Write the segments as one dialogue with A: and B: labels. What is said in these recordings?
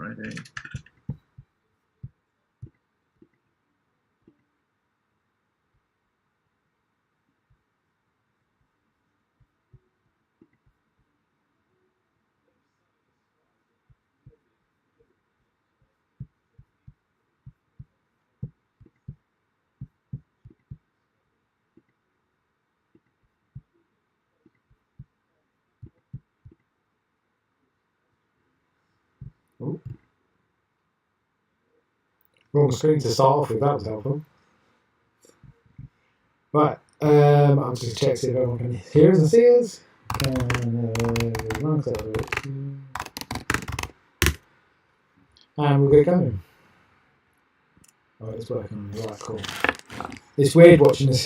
A: Friday.
B: Oh. Wrong screen to start off with, that was helpful. Right, I'll just check see if everyone can hear us and see us. And we'll get going. Oh, it's working. Right, cool. It's weird watching this.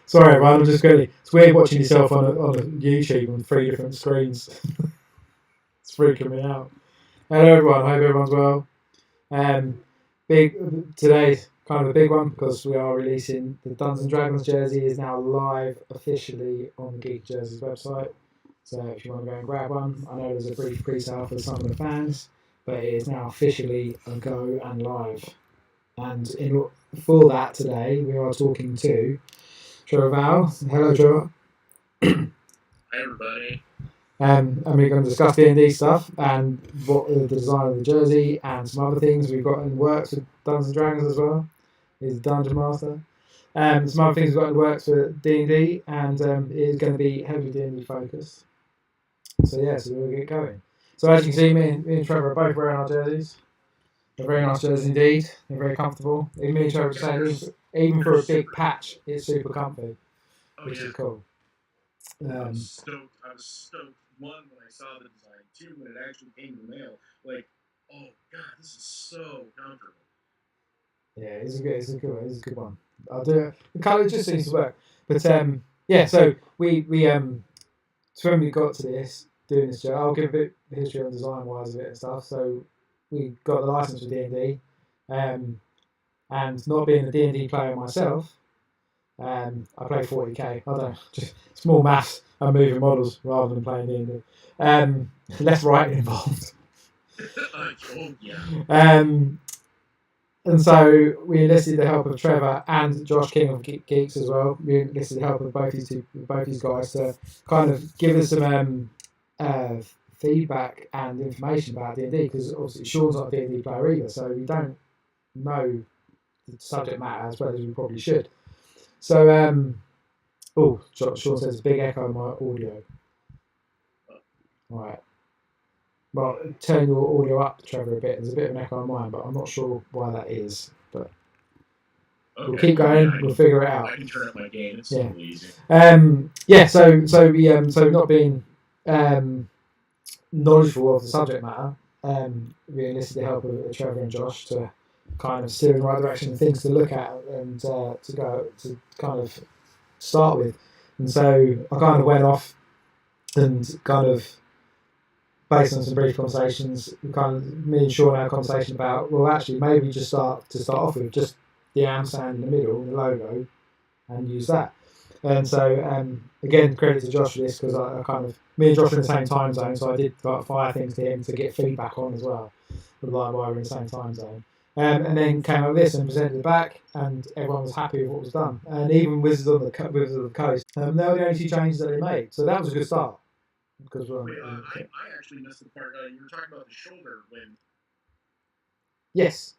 B: Sorry, everyone. I'm just going. It's weird watching yourself on a YouTube on 3 different screens. It's freaking me out. Hello, everyone. I hope everyone's well. Today's kind of a big one because we are releasing the Dungeons and Dragons jersey is now live officially on the Geek Jerseys website. So if you want to go and grab one, I know there's a brief pre-sale for some of the fans, but it is now officially a go and live. And for that today, we are talking to Trevor Val. Hello, Trevor.
A: Hi, everybody.
B: And we're going to discuss D&D stuff and what the design of the jersey and some other things we've got in works with Dungeons and Dragons as well. He's Dungeon Master. Some other things we've got in works for D&D, and it is going to be heavily D&D focused. So we'll get going. So as you can see, me and Trevor are both wearing our jerseys. They're very nice jerseys indeed. They're very comfortable. Even me and Trevor say, even for a big patch, it's super comfy, which is cool.
A: I was stoked. One, when I saw the design. Two, when it actually came in the mail. Like, oh god, this is so comfortable.
B: Yeah, it's a good one. I'll do it. The colour just seems to work. But so we so when we got to this, doing this job, I'll give a bit of history on design wise of it and stuff. So we got the license for D&D, and not being a D&D player myself, I play 40k. I don't know, just small maths and moving models rather than playing D&D. Less writing involved.
A: Oh yeah.
B: And so we enlisted the help of Trevor and Josh King of Geeks as well. We enlisted the help of both these guys to kind of give us some feedback and information about D&D, because obviously Sean's not a D&D player either, so we don't know the subject matter as well as we probably should. So, Sean says big echo in my audio. All right. Well, turn your audio up, Trevor, a bit. There's a bit of an echo on mine, but I'm not sure why that is. But we'll keep going. We'll figure it out.
A: I can turn up my gain. It's so easy.
B: So not being knowledgeable of the subject matter, we enlisted the help of Trevor and Josh to kind of steer in the right direction and things to look at and to kind of start with. And so I kind of went off and kind of, based on some brief conversations, me and Sean had a conversation about, well, actually, maybe just start off with just the ampersand in the middle, the logo, and use that. And so, again, credit to Josh for this, because me and Josh are in the same time zone, so I did fire things to him to get feedback on as well, while we're in the same time zone. And then came up with this and presented it back, and everyone was happy with what was done. And even Wizards of the Coast, they were the only 2 changes that they made, so that was a good start. Because
A: I actually missed the part. You were talking about the shoulder when.
B: Yes.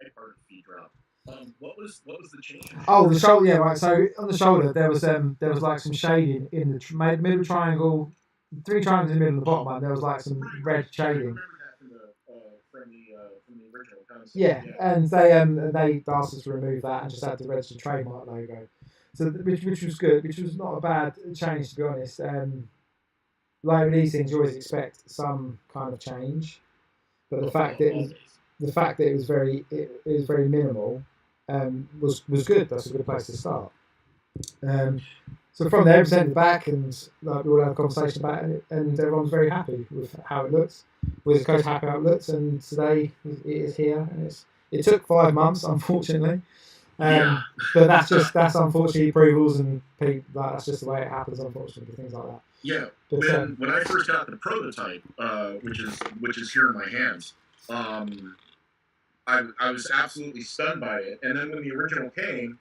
A: I part of the feed drop. What was the change?
B: Oh, the shoulder. Yeah, right. So on the shoulder, there was like some shading in the middle triangle, 3 triangles in the middle and the bottom one. There was like some red shading.
A: I remember that from the original concept.
B: Yeah, and they asked us to remove that and just add the registered trademark logo. So which was good, which was not a bad change, to be honest. Like with these things, you always expect some kind of change, but the fact that it was very minimal was good. That's a good place to start. So from there, we sent it back, and we all had a conversation about it, and everyone was very happy with how it looks. Wizards Coast happy how it looks, and today it is here. And it took 5 months, unfortunately. But that's unfortunately approvals, and that's just the way it happens, unfortunately, things like that.
A: Yeah. When I first got the prototype, which is here in my hands, I was absolutely stunned by it. And then when the original came,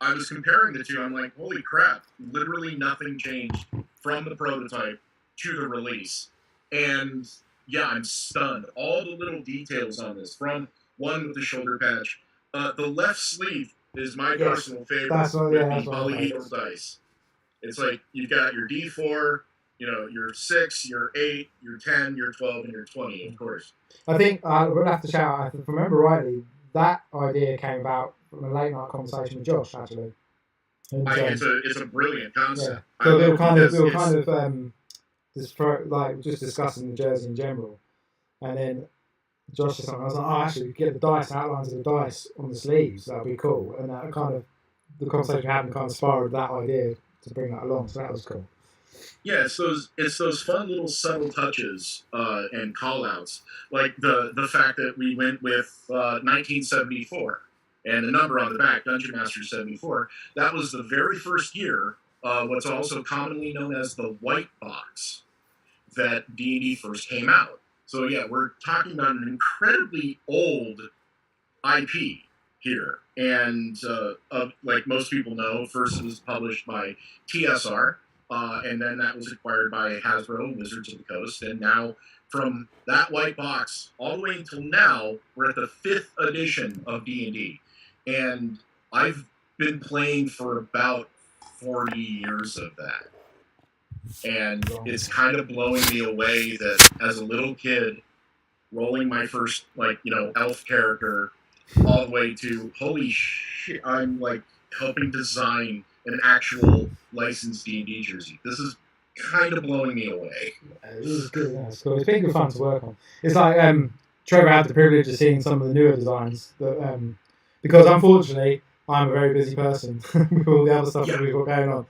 A: I was comparing the two. I'm like, holy crap! Literally nothing changed from the prototype to the release, and yeah, I'm stunned. All the little details on this, from one with the shoulder patch, the left sleeve is my personal favorite with the polyhedral dice. It's like you've got your D4, your 6, your 8, your 10, your 12, and your 20, of course.
B: I think we'll have to shout out, if I remember rightly, that idea came about from a late night conversation with Josh, actually.
A: And, it's a brilliant concept.
B: Yeah. So we were kind of just discussing the jersey in general, and then Josh said something. I was like, actually, get the dice outlines of the dice on the sleeves. That'd be cool. And that kind of the conversation happened kind of spiraled that idea to bring that along. So that was cool.
A: Yeah, it's those fun little subtle touches and call outs, like the fact that we went with 1974 and the number on the back, Dungeon Master 74. That was the very first year, what's also commonly known as the white box, that D&D first came out. So yeah, we're talking about an incredibly old IP here, and like most people know, first it was published by TSR. And then that was acquired by Hasbro and Wizards of the Coast. And now, from that white box all the way until now, we're at the 5th edition of D&D. And I've been playing for about 40 years of that. And it's kind of blowing me away that as a little kid, rolling my first, elf character all the way to, holy shit, I'm, helping design an actual licensed D&D jersey. This is kind of blowing me away.
B: It was good. Yeah, it's cool. It's been good fun to work on. It's like Trevor had the privilege of seeing some of the newer designs that, because unfortunately I'm a very busy person with all the other stuff that we've got going on.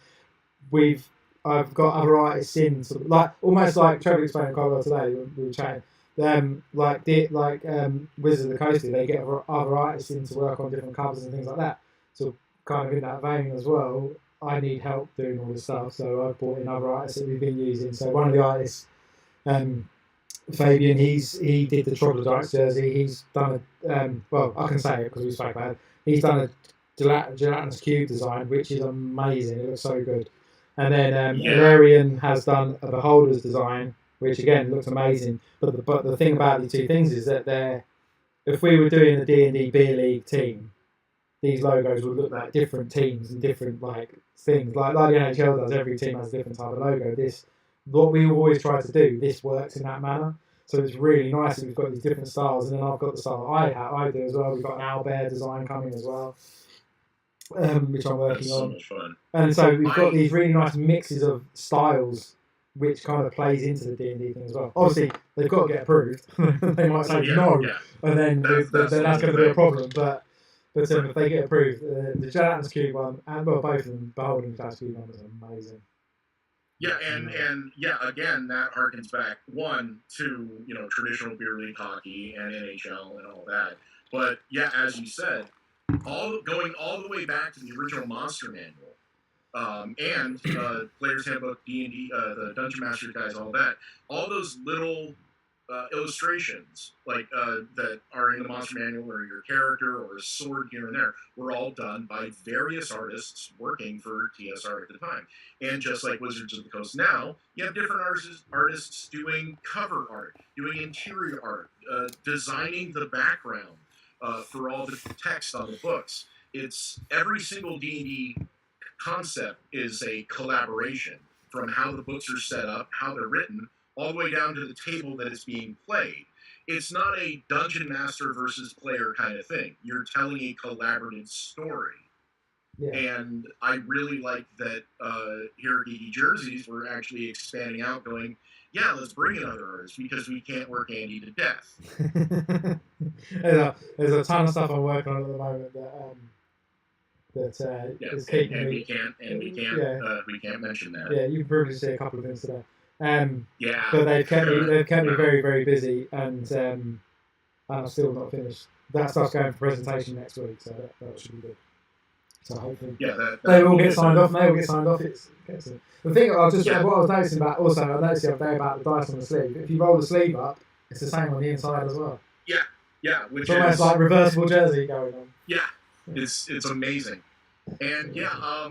B: I've got other artists in, sort of, almost like Trevor explained quite well today. We were chatting. Wizards of the Coast, they get other artists in to work on different covers and things like that. So kind of in that vein as well, I need help doing all this stuff, so I've brought in other artists that we've been using. So one of the artists, Fabian, he did the Troglodytes jersey. He's done I can say it because we spoke about it. He's done a gelatinous cube design, which is amazing. It looks so good. And then Ilarion has done a Beholder's design, which again looks amazing. But the thing about the two things is that if we were doing a D&D beer league team, these logos would look like different teams and different things. Like the NHL does, every team has a different type of logo. What we always try to do, this works in that manner. So it's really nice that we've got these different styles, and then I've got the style I do as well. We've got an owlbear design coming as well, which I'm working on.
A: Much fun.
B: And so we've got these really nice mixes of styles, which kind of plays into the D&D thing as well. Obviously, they've got to get approved. They might say no, and then that's going to be a problem. But if they get approved, the Gelatinous Cube one, and both of them, Beholder and Gelatinous Cube one, was amazing.
A: Yeah, and again, that harkens back, one, to, traditional beer league hockey and NHL and all that. But yeah, as you said, going all the way back to the original Monster Manual, and Player's Handbook, D&D, the Dungeon Master guys, all that, all those little illustrations that are in the Monster Manual, or your character or a sword here and there, were all done by various artists working for TSR at the time. And just like Wizards of the Coast now, you have different artists doing cover art, doing interior art, designing the background for all the text on the books. It's every single D&D concept is a collaboration, from how the books are set up, how they're written, all the way down to the table that is being played. It's not a dungeon master versus player kind of thing. You're telling a collaborative story. Yeah. And I really like that here at D&D Jerseys, we're actually expanding out, going, yeah, let's bring in other artists, because we can't work Andy to death.
B: There's a ton of stuff I'm working on at the moment that is keeping me.
A: We can't mention that.
B: Yeah, you can probably see a couple of things today. But they've kept me very, very busy, and I'm still not finished. That stuff's going for presentation next week, so that should be good. So hopefully, they all get signed off. It's the thing. What I was noticing about, also, I noticed the other day about the dice on the sleeve. If you roll the sleeve up, It's the same on the inside as well.
A: Yeah, which
B: It's almost
A: is
B: like reversible jersey going on.
A: yeah, it's amazing. And yeah,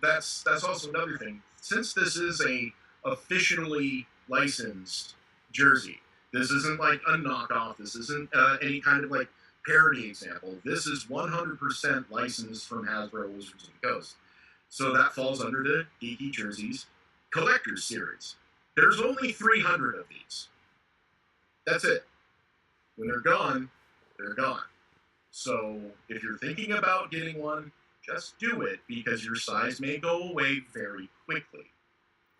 A: that's also another thing. Since this is a officially licensed jersey, this isn't like a knockoff. This isn't any kind of like parody example. This is 100% licensed from Hasbro Wizards of the Coast. So that falls under the Geeky Jerseys Collector's Series. There's only 300 of these. That's it. When they're gone, they're gone. So if you're thinking about getting one, just do it because your size may go away very quickly.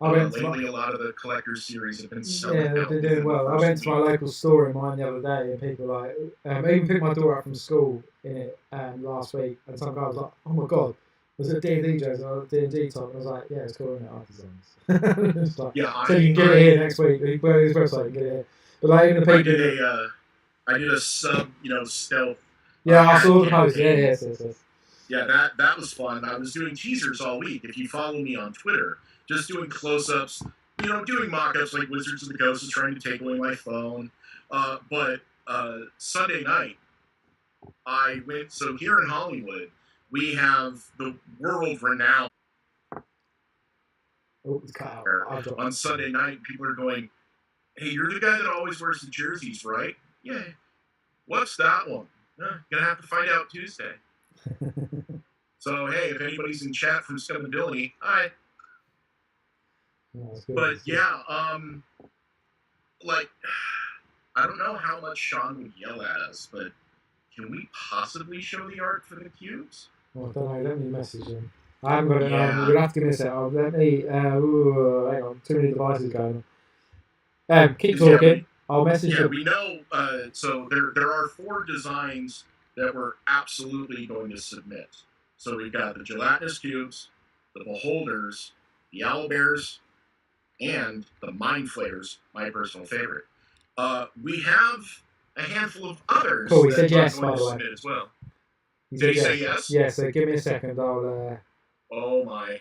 A: Lately, a lot of the collector's series have been selling out.
B: They're doing well. I went to my local store in mine the other day, and people were like, I even picked my daughter up from school in it last week, and some guy was like, "Oh my god, was it D&D jersey or D&D top?" And I was like, "Yeah, it's cool, isn't it? Artisans." Like,
A: yeah,
B: so you can get it here next week. You go to his website and get it here. But like even the people,
A: I did a sub, stealth.
B: Yeah, I saw the post. Yeah, yes.
A: Yeah, that was fun. I was doing teasers all week. If you follow me on Twitter, just doing close-ups, doing mock-ups like Wizards of the Coast is trying to take away my phone. But Sunday night, I went. So here in Hollywood, we have the world-renowned.
B: Oh, it's cut out.
A: On Sunday night, people are going, "Hey, you're the guy that always wears the jerseys, right?" "Yeah." "What's that one?" "Gonna have to find out Tuesday." So hey, if anybody's in chat from Scumability, hi. But yeah, like I don't know how much Sean would yell at us, but can we possibly show the art for the cubes?
B: Well, I don't know. Let me message him. I haven't got it. You're gonna have to give me a set. Let me. Hang on. Too many devices going on. Keep talking. I'll message you.
A: Yeah, we know. So there are 4 designs that we're absolutely going to submit. So we've got the gelatinous cubes, the beholders, the owlbears, and the mind flayers, my personal favorite. We have a handful of others.
B: Cool, he said yes, by the way.
A: As well.
B: Did he say yes? Yeah, so give me a second. I'll.
A: Oh my.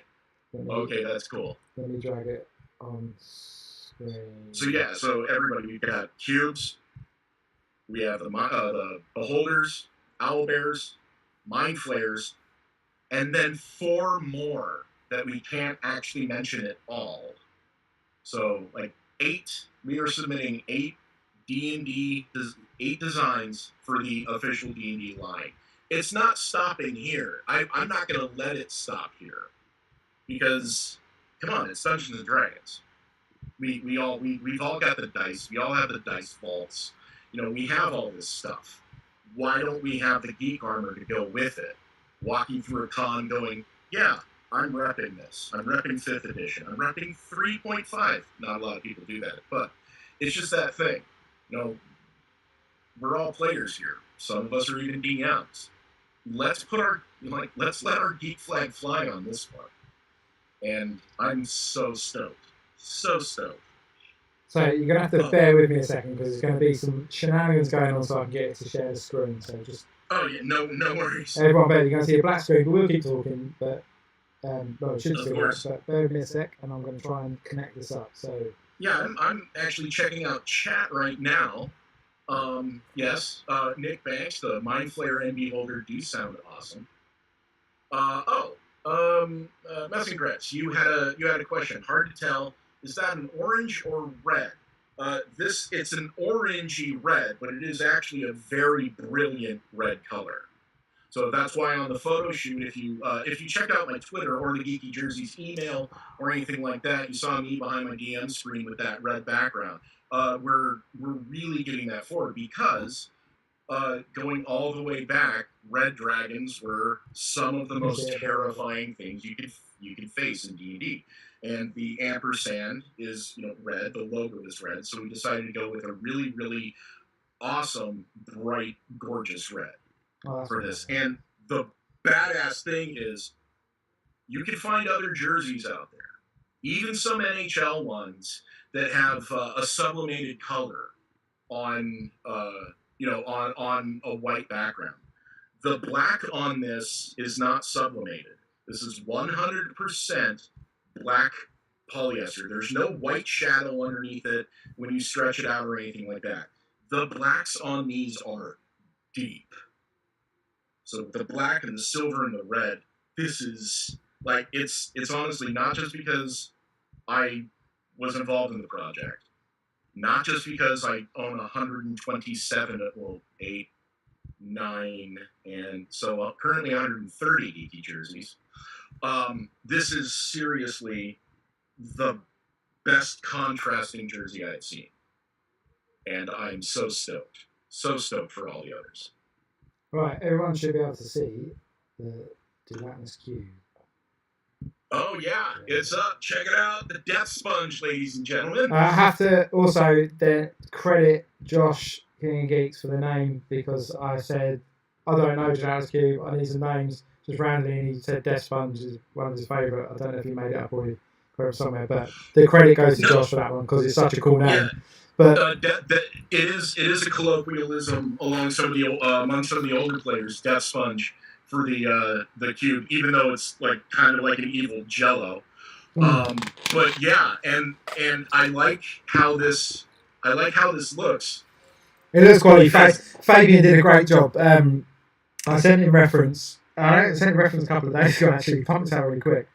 A: Okay, that's cool.
B: Let me drag it on screen.
A: So yeah, so everybody, we've got cubes. We have the beholders, owlbears, mind flayers, and then 4 more that we can't actually mention at all. So like 8, we are submitting 8 D&D, 8 designs for the official D&D line. It's not stopping here. I'm not going to let it stop here because, come on, it's Dungeons and Dragons. We've all got the dice. We all have the dice vaults. We have all this stuff. Why don't we have the geek armor to go with it? Walking through a con going, yeah, I'm repping this. I'm repping 5th edition. I'm repping 3.5. Not a lot of people do that, but it's just that thing. We're all players here. Some of us are even DMs. Let's let our geek flag fly on this one. And I'm so stoked. So stoked.
B: So you're going to have to bear with me a second because there's going to be some shenanigans going on so I can get it to share the screen. So just...
A: Oh, yeah, no worries.
B: Everyone, you're going to see a black screen, but we'll keep talking. But, well, it should still work, but bear with me a sec and I'm going to try and connect this up. So
A: yeah, I'm actually checking out chat right now. Yes, Nick Banks, the Mind Flayer NB holder, do sound awesome. Messingrets, you had a question. Hard to tell. Is that an orange or red? It's an orangey red, but it is actually a very brilliant red color. So that's why on the photo shoot, if you check out my Twitter or the Geeky Jerseys email or anything like that, you saw me behind my DM screen with that red background. We're really getting that forward because going all the way back, red dragons were some of the most terrifying things you could face in D&D. And the ampersand is red. The logo is red. So we decided to go with a really, really awesome, bright, gorgeous red for this. And the badass thing is you can find other jerseys out there, even some NHL ones that have a sublimated color on on a white background. The black on this is not sublimated. This is 100% black polyester. There's no white shadow underneath it when you stretch it out or anything like that. The blacks on these are deep. So the black and the silver and the red, this is like it's honestly not just because I was involved in the project, not just because I own 127, well, 8, 9, and so currently 130 Geeky jerseys. This is seriously the best contrasting jersey I've seen. And I'm so stoked for all the others.
B: Right, everyone should be able to see the Gelatinous Cube.
A: Oh yeah, it's up. Check it out, the Death Sponge, ladies and gentlemen.
B: I have to also then credit Josh King and Geeks for the name, because I said I don't know Gelatinous Cube, I need some names. Just randomly, and he said Death Sponge is one of his favourite. I don't know if he made it up or he got it somewhere, but the credit goes to Josh for that one because it's such a cool name.
A: Yeah.
B: But
A: it is a colloquialism among some of the older players, Death Sponge, for the cube, even though it's like kind of like an evil Jello. But yeah, and I like how this looks.
B: It looks quality. Fabian did a great job. I sent him reference. I sent him reference a couple of days ago. Actually, pumped out really quick,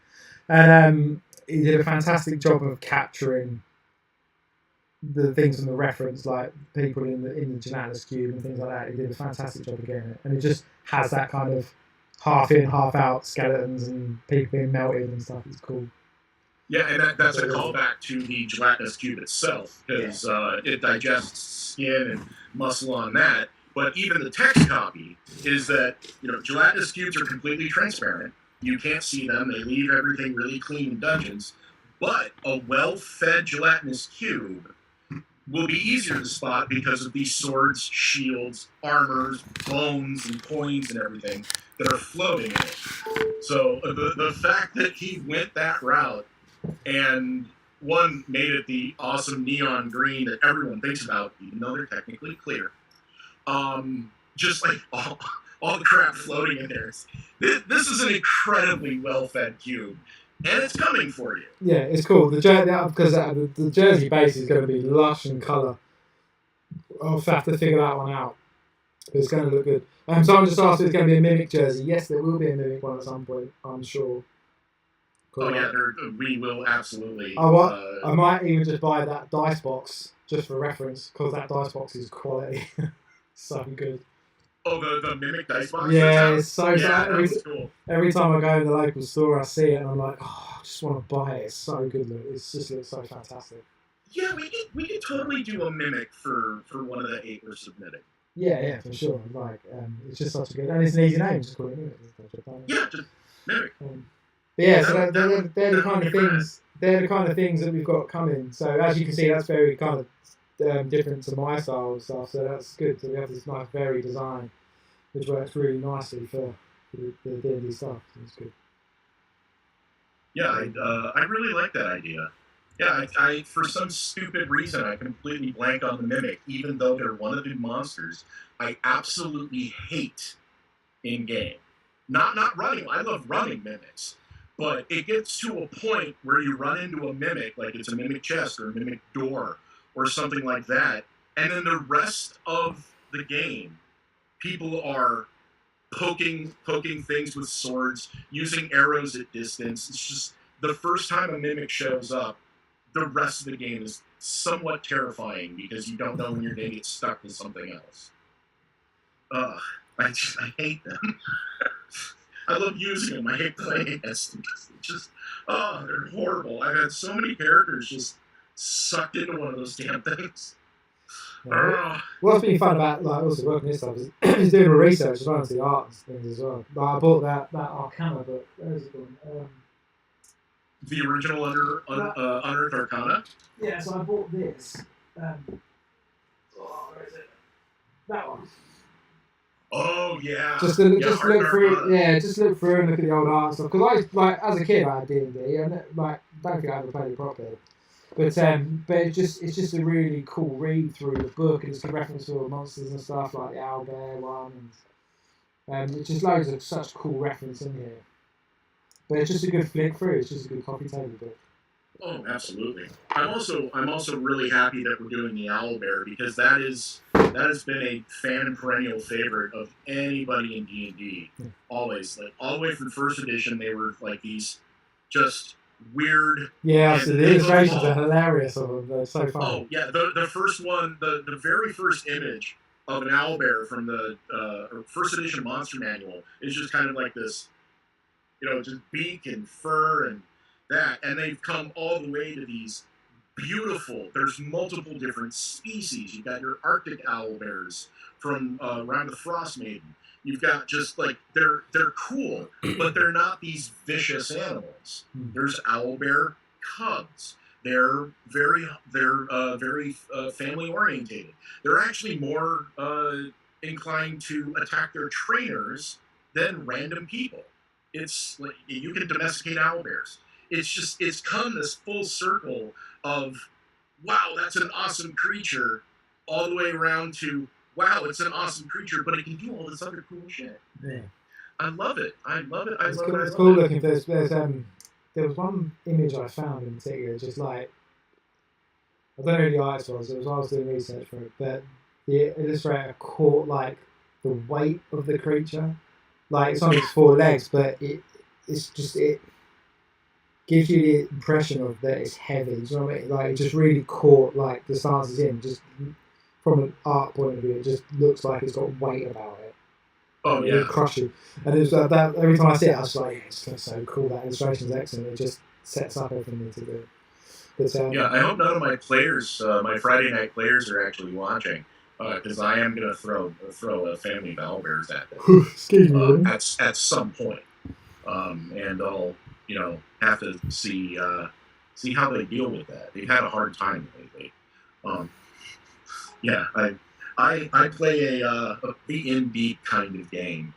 B: and he did a fantastic job of capturing the things in the reference, like people in the Gelatinous Cube and things like that. He did a fantastic job of getting it, and it just has that kind of half in, half out skeletons and people being melted and stuff. It's cool.
A: Yeah, and that's a callback to the Gelatinous Cube itself, because it digests skin and muscle on that. But even the text copy is that, Gelatinous Cubes are completely transparent. You can't see them. They leave everything really clean in dungeons. But a well-fed Gelatinous Cube will be easier to spot because of these swords, shields, armors, bones, and coins and everything that are floating in it. So the fact that he went that route and one made it the awesome neon green that everyone thinks about, even though they're technically clear. Just like all the crap floating in there. This is an incredibly well-fed cube. And it's coming for you.
B: Yeah, it's cool. Because the jersey base is going to be lush in colour. I'll have to figure that one out. But it's going to look good. Someone just asked if it's going to be a Mimic jersey. Yes, there will be a Mimic one at some point, I'm sure.
A: Cool. Oh, yeah, we will absolutely.
B: I might even just buy that dice box just for reference, because that dice box is quality. So good.
A: Oh, the Mimic dice box?
B: Yeah, it's so
A: cool.
B: Every time I go in the local store, I see it and I'm like, oh, I just want to buy it. It's so good. It just looks so fantastic.
A: Yeah, we could totally do a Mimic for one of the 8 we're submitting.
B: Yeah, for sure. Like, it's just such a good, and it's an easy name. Just call it Mimic.
A: Yeah, just Mimic.
B: So they're the kind of things. They're the kind of things that we've got coming. So as you can see, that's very kind of different to my style and stuff, so that's good. So we have this nice varied design, which works really nicely for the D&D stuff. So it's good.
A: Yeah, I really like that idea. Yeah, I for some stupid reason I completely blank on the Mimic, even though they're one of the monsters I absolutely hate in game. Not running. I love running Mimics, but it gets to a point where you run into a Mimic, like it's a Mimic chest or a Mimic door, or something like that, and then the rest of the game, people are poking things with swords, using arrows at distance. It's just the first time a Mimic shows up, the rest of the game is somewhat terrifying because you don't know when you're going to get stuck with something else. I hate them. I love using them. I hate playing against them because they're horrible. I've had so many characters just sucked into one of those damn things.
B: What's been fun about also working this stuff is doing the research as well as the art and things as well. I bought that Arcana book. Where is it going?
A: The original Unearthed Arcana?
B: Yeah, so I bought this. Where is it? That one.
A: Oh yeah.
B: Just look through. Yeah, just look through and look at the old art and stuff. Because as a kid, I had D&D, and don't think I ever played it properly. But it's just a really cool read through the book, and it's a reference to all the monsters and stuff like the owlbear one, and it's just loads of such cool reference in here. But it's just a good flick through. It's just a good coffee table book.
A: Oh, absolutely. I'm also really happy that we're doing the owl bear because that has been a fan and perennial favorite of anybody in D&D. Always, like all the way from first edition, they were like these just weird,
B: Yeah,
A: and
B: so the
A: they look
B: illustrations are hilarious of them. They're so funny.
A: oh yeah, the first one, the very first image of an owl bear from the first edition monster manual is just kind of like this, just beak and fur and that. And they've come all the way to these beautiful, there's multiple different species. You've got your Arctic owl bears from around the Frost Maiden. You've got just like, they're cool, but they're not these vicious animals. There's owl bear cubs. They're very family orientated. They're actually more inclined to attack their trainers than random people. It's like you can domesticate owl bears. It's come this full circle of wow, that's an awesome creature, all the way around to wow, it's an awesome creature, but it can do all this other cool shit.
B: Yeah.
A: I love it. I love it. I
B: It's
A: love
B: cool.
A: it. I
B: It's
A: love
B: cool
A: it.
B: looking. There was one image I found in particular, just like I don't know who the artist was. It was while I was doing research for it, but the illustrator caught like the weight of the creature. Like it's on its four legs, but it gives you the impression of that it's heavy. Do you know what I mean? Like it just really caught like the stance it's in. Just from an art point of view, it just looks like it's got weight about it.
A: Oh
B: It would
A: yeah.
B: crush you. And it's like that every time I see it, I was like, yeah, it's looks so cool. That illustration's excellent. It just sets up everything to do. But
A: Yeah, I hope none of my players, my Friday night players, are actually watching, because I am gonna throw a family of owlbears at them
B: excuse me, really?
A: at some point, and I'll have to see how they deal with that. They've had a hard time lately. Um, yeah, I play a be in deep kind of game,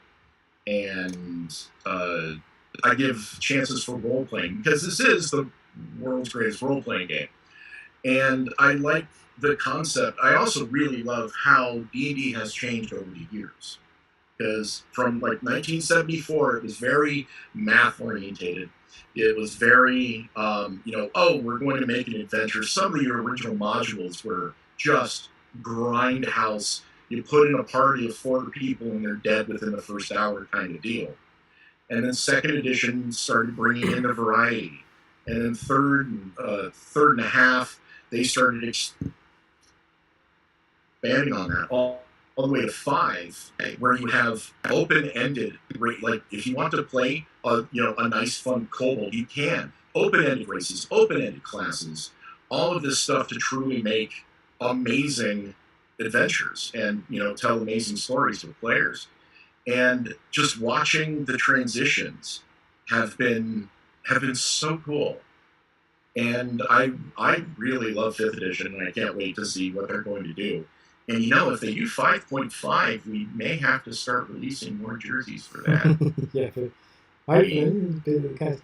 A: and I give chances for role playing because this is the world's greatest role playing game. And I like the concept. I also really love how D&D has changed over the years. Because from like 1974, it was very math orientated. It was very, oh, we're going to make an adventure. Some of your original modules were just grindhouse. You put in a party of 4 people and they're dead within the first hour kind of deal. And then second edition started bringing in the variety. And then third and a half, they started expanding on that all the way to 5, where you have open-ended, like if you want to play a nice fun kobold, you can. Open-ended races, open-ended classes, all of this stuff to truly make amazing adventures and tell amazing stories to players. And just watching the transitions have been so cool. And I really love 5th edition, and I can't wait to see what they're going to do. And if they do 5.5, we may have to start releasing more jerseys for that.
B: Yeah, but hopefully be the case.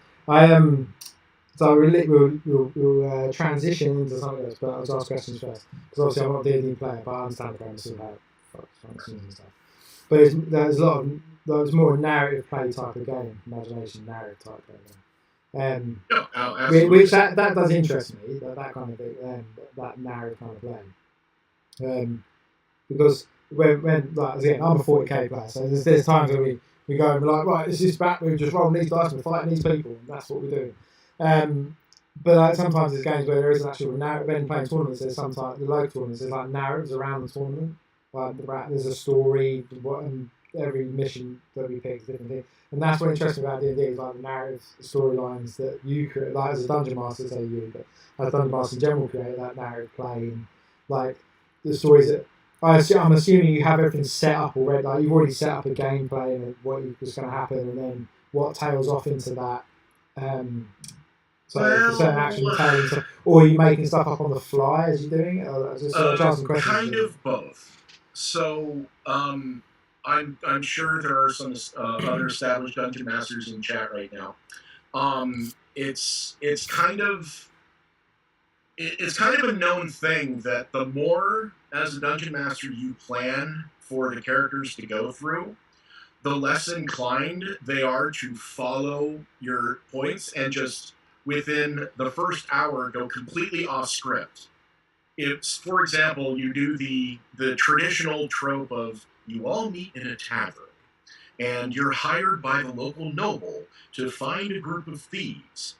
B: So we'll transition into something else, but I'll just ask questions first because obviously I'm not a D&D player, but I understand the premise of how functions and stuff. But there's more narrative play type of game, imagination narrative type of game. Which that does interest me, that kind of thing, that narrative kind of play. Because when like again, I'm a 40k player, so there's times when we go and we're like, right, this is back, we're just rolling these dice, we're fighting these people, and that's what we're doing. But like sometimes there's games where there is an actual narrative. When playing tournaments, there's sometimes the local tournaments, there's like narratives around the tournament. Like there's a story, and every mission that we pick is a different thing. And that's what interests me about D&D is like the narrative storylines that you create, like as a dungeon master, say you, but as a dungeon master in general, create that narrative play and like the stories that I'm assuming you have everything set up already. Like you've already set up a gameplay and what was going to happen, and then what tails off into that. So well, certain action tails, or are you making stuff up on the fly as you're doing it?
A: Kind of both. So I'm sure there are some other established dungeon masters in chat right now. It's kind of a known thing that the more as a dungeon master you plan for the characters to go through, the less inclined they are to follow your points and just within the first hour go completely off script. It's, for example, you do the traditional trope of you all meet in a tavern and you're hired by the local noble to find a group of thieves.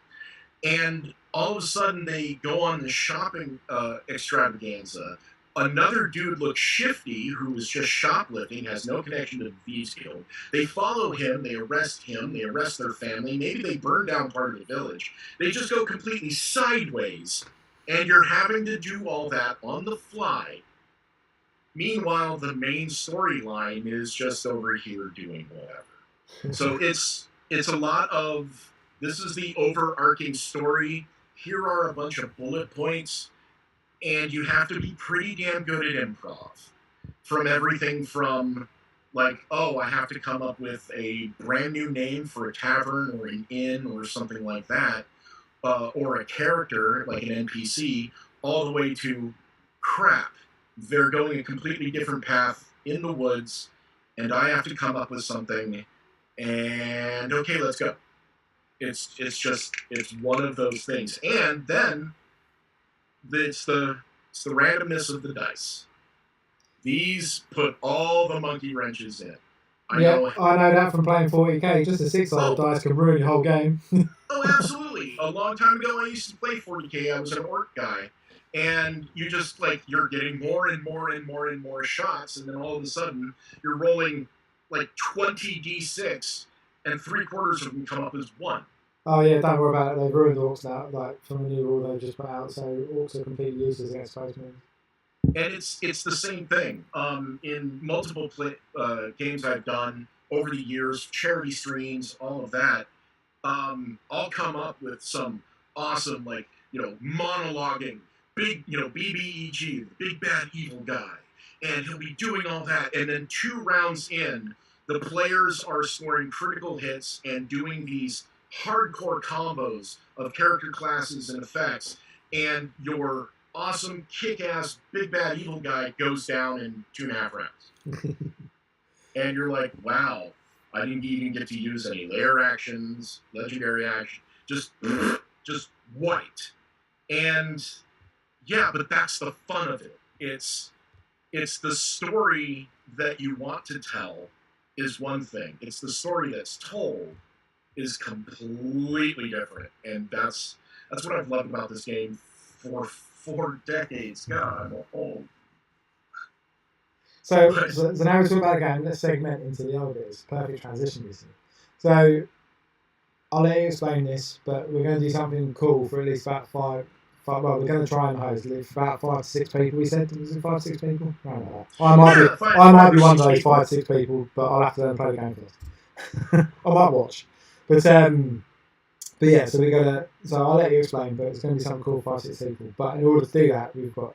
A: And all of a sudden they go on this shopping extravaganza. Another dude looks shifty who is just shoplifting, has no connection to the Thieves Guild. They follow him, they arrest their family, maybe they burn down part of the village. They just go completely sideways, and you're having to do all that on the fly. Meanwhile, the main storyline is just over here doing whatever. So it's a lot of, this is the overarching story. Here are a bunch of bullet points, and you have to be pretty damn good at improv. From everything from, like, oh, I have to come up with a brand new name for a tavern or an inn or something like that, or a character, like an NPC, all the way to, crap, they're going a completely different path in the woods, and I have to come up with something, and okay, let's go. It's one of those things. And then it's the randomness of the dice. These put all the monkey wrenches in.
B: I know that from playing 40k. Just a 6-sided dice can ruin your whole game.
A: Oh, absolutely. A long time ago, I used to play 40k. I was an orc guy. And you just, like, you're getting more and more and more and more shots, and then all of a sudden, you're rolling, like, 20 d6, and 3/4 of them come up as 1.
B: Oh yeah, don't worry about it. They've ruined orcs now. Like, from a new rule they've just put out, so orcs are completely useless against postmen.
A: And it's the same thing. In multiple games I've done over the years, charity streams, all of that, I'll come up with some awesome, like, monologuing, big, BBEG, the big bad evil guy, and he'll be doing all that, and then 2 rounds in, the players are scoring critical hits and doing these hardcore combos of character classes and effects, and your awesome, kick-ass, big bad evil guy goes down in 2.5 rounds. And you're like, wow, I didn't even get to use any layer actions, legendary action, just white. And yeah, but that's the fun of it. It's the story that you want to tell is one thing. It's the story that's told is completely different. And that's what I've loved about this game for 4 decades. God, I'm old.
B: So now we're talking about a game. Let's segment into the other bits. Perfect transition, you see. So I'll let you explain this, but we're going to do something cool for at least about 5. Well, we're going to try and host about 5 to 6 people. We said, was it 5 to 6 people? No. I might be one of those 5 to 6 people, but I'll have to play the game first. I might watch, but yeah. So we're gonna. So I'll let you explain, but it's going to be something cool, 5 to 6 people. But in order to do that, we've got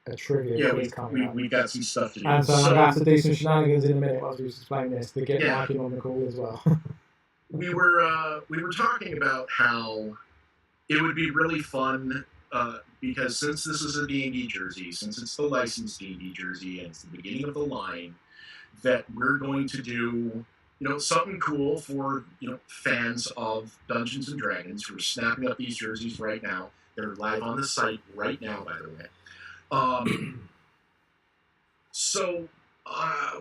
B: a trivia quiz coming up.
A: We got some stuff to do.
B: And so I'm going to have to do some shenanigans in a minute once we explain this to get Mike on the call as well.
A: We were talking about how it would be really fun because since this is a D&D jersey, since it's the licensed D&D jersey and it's the beginning of the line, that we're going to do something cool for fans of Dungeons and Dragons who are snapping up these jerseys right now. They're live on the site right now, by the way. So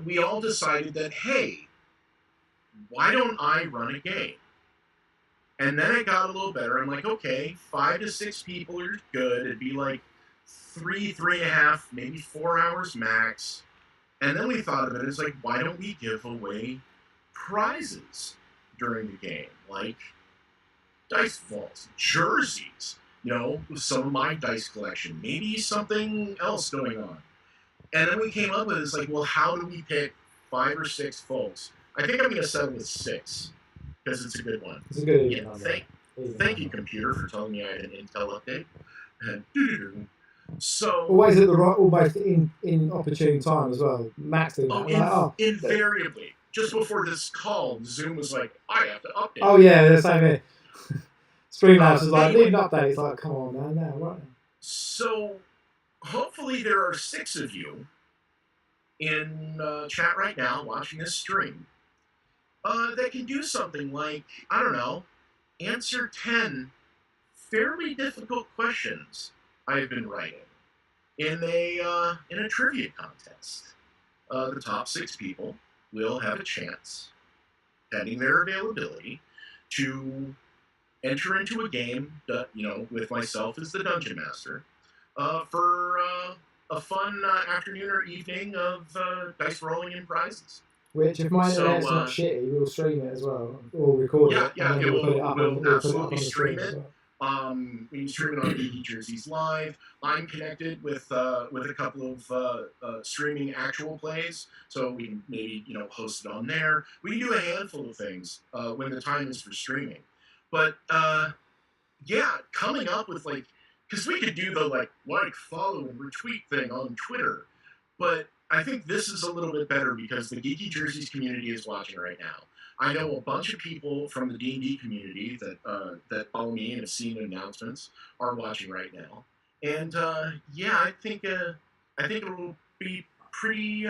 A: we all decided that, hey, why don't I run a game? And then it got a little better. I'm like, okay, 5 to 6 people are good. It'd be like 3.5, maybe 4 hours max. And then we thought of it as like, why don't we give away prizes during the game? Like dice vaults, jerseys, some of my dice collection, maybe something else going on. And then we came up with it's like, well, how do we pick 5 or 6 folks? I think I'm going to settle with 6 because it's a good one.
B: It's a good idea.
A: Thank you, computer, for telling me I had an Intel update. And so
B: always at the right, almost in opportune time as well. Max did that.
A: Invariably, just before this call, Zoom was like, I have to update.
B: Oh yeah, the same here. Streamlabs was like, need an update. It's like, come on, man, now, right?
A: So, hopefully there are 6 of you in chat right now watching this stream that can do something like, I don't know, answer 10 fairly difficult questions I've been writing in a trivia contest. The top 6 people will have a chance, pending their availability, to enter into a game, with myself as the dungeon master, for a fun afternoon or evening of dice rolling and prizes.
B: Which, if my internet's not shitty, we'll stream it as well, or record it.
A: Yeah,
B: and then
A: we'll absolutely stream it.
B: Well.
A: We can stream it on Geeky Jerseys Live. I'm connected with a couple of streaming actual plays, so we can maybe host it on there. We can do a handful of things when the time is for streaming. But coming up with because we could do the like, follow, and retweet thing on Twitter, but I think this is a little bit better because the Geeky Jerseys community is watching right now. I know a bunch of people from the D&D community that follow me and have seen announcements are watching right now, and I think it will be pretty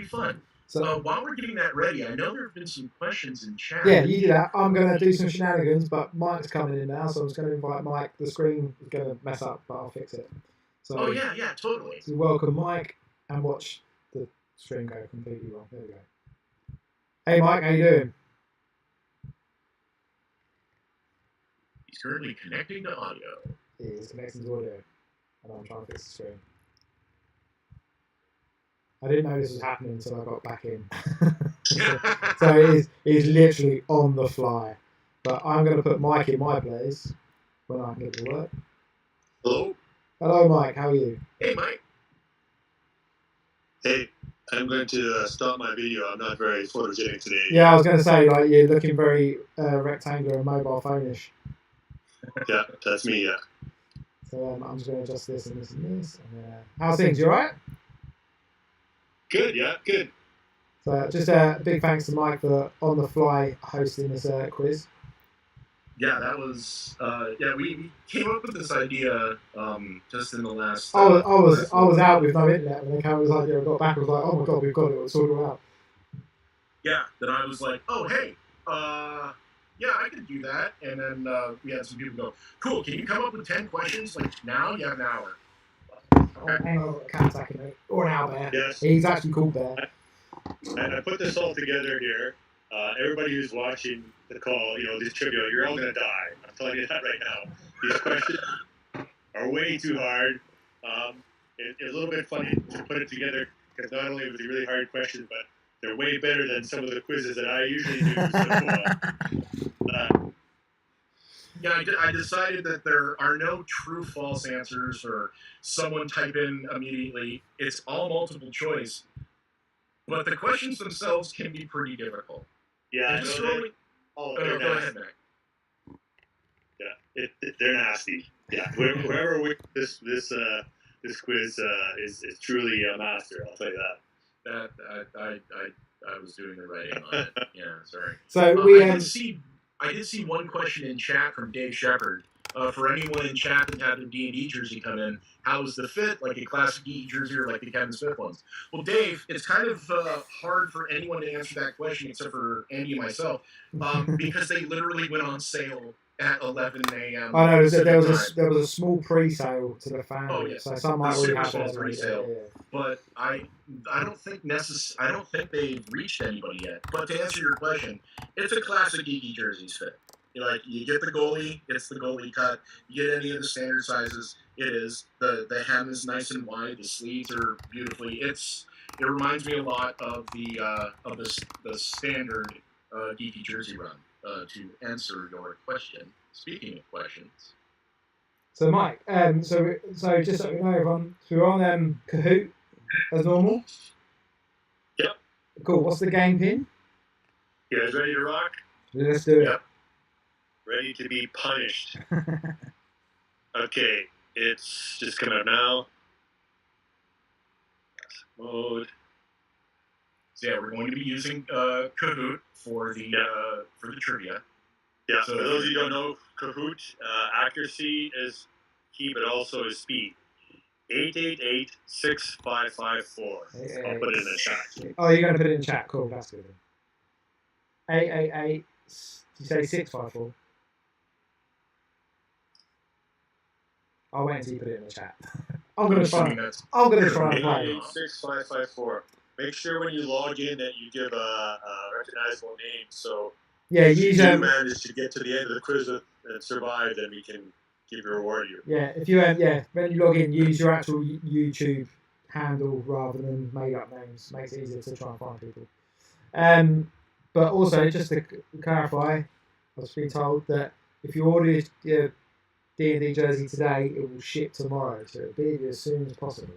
A: fun. So while we're getting that ready, I know there have been some questions in chat.
B: Yeah, you do that. I'm going to do some shenanigans, but Mike's coming in now, so I'm just going to invite Mike. The screen is going to mess up, but I'll fix it. So,
A: yeah, totally.
B: So welcome Mike and watch the stream go completely wrong. There we go. Hey Mike, how you doing?
A: He's currently connecting to audio.
B: He is connecting to audio, and I'm trying to fix the screen. I didn't know this was happening until I got back in. So it is literally on the fly. But I'm going to put Mike in my place when I can get to work.
C: Hello?
B: Hello, Mike. How are you?
A: Hey, Mike.
C: Hey, I'm going to stop my video. I'm not very photogenic today.
B: Yeah, I was going to say, you're looking very rectangular and mobile phone-ish.
C: Yeah, that's me, yeah.
B: So I'm just going to adjust this and this and this. And, how's things? You all right?
C: Good, yeah, good.
B: So just a big thanks to Mike for on-the-fly hosting this quiz.
A: Yeah, that was we came up with this idea just in the last.
B: I was out with no internet when the camera was like, I got back. I was like, oh my god, we've got it. We'll sort it out.
A: Yeah, then I was like, oh hey, yeah, I could do that. And then we had some people go, cool. Can you come up with 10 questions like now? You have an hour.
B: Oh, hang on, cat's attacking me. Or an owlbear.
C: Yes.
B: He's actually called Bear.
C: And I put this all together here. Everybody who's watching the call, this trivia, you're all going to die. I'm telling you that right now. These questions are way too hard. It's a little bit funny to put it together because not only were they really hard questions, but they're way better than some of the quizzes that I usually do.
A: I decided that there are no true false answers or someone type in immediately. It's all multiple choice. But the questions themselves can be pretty difficult.
C: Yeah,
A: they're
C: nasty.
A: Go ahead, Mac.
C: Yeah, they're nasty. Yeah, whoever wins this quiz is truly a master. I'll tell you that.
A: I was doing the writing on it. Yeah, sorry.
B: So
A: I did see one question in chat from Dave Shepard. For anyone in chat that had a D&D jersey come in, how was the fit? Like a classic D&D jersey or like the Kevin Smith ones? Well, Dave, it's kind of hard for anyone to answer that question except for Andy and myself because they literally went on sale at 11 a.m.
B: I know there was a small pre-sale to the family.
A: Oh yes,
B: so some might already have
A: small pre-sale. Yeah. But I don't think they've reached anybody yet. But to answer your question, it's a classic Geeky Jerseys fit. You get the goalie, it's the goalie cut. You get any of the standard sizes, it is. The hem is nice and wide. The sleeves are beautifully. It reminds me a lot of the standard Geeky Jersey run. To answer your question. Speaking of questions.
B: So Mike, so just so we know everyone, so we're on Kahoot as normal.
C: Yep.
B: Cool. What's the game pin?
C: You guys ready to rock?
B: Let's do it.
C: Yep. Ready to be punished. Okay, it's just coming up now. Mode.
A: So yeah, we're going to be using Kahoot for the trivia.
C: Yeah, so for those of you who don't know, Kahoot, accuracy is key, but also is speed. 888-6554. I'll put it in the chat.
B: Oh, you're going to put it in chat. Cool, that's good. 888, did you say 654? I'll wait until you put it in the chat. I'm gonna try.
A: Assuming that's
B: I'm gonna try and play.
C: 886-554. Make sure when you log in that you give a recognizable name. So
B: Yeah,
C: if
B: use
C: you manage to get to the end of the quiz and survive, then we can give you a reward you.
B: Yeah, if you when you log in, use your actual YouTube handle rather than made up names. Makes it easier to try and find people. But also, just to clarify, I was being told that if you order your D&D jersey today, it will ship tomorrow, so it'll be as soon as possible.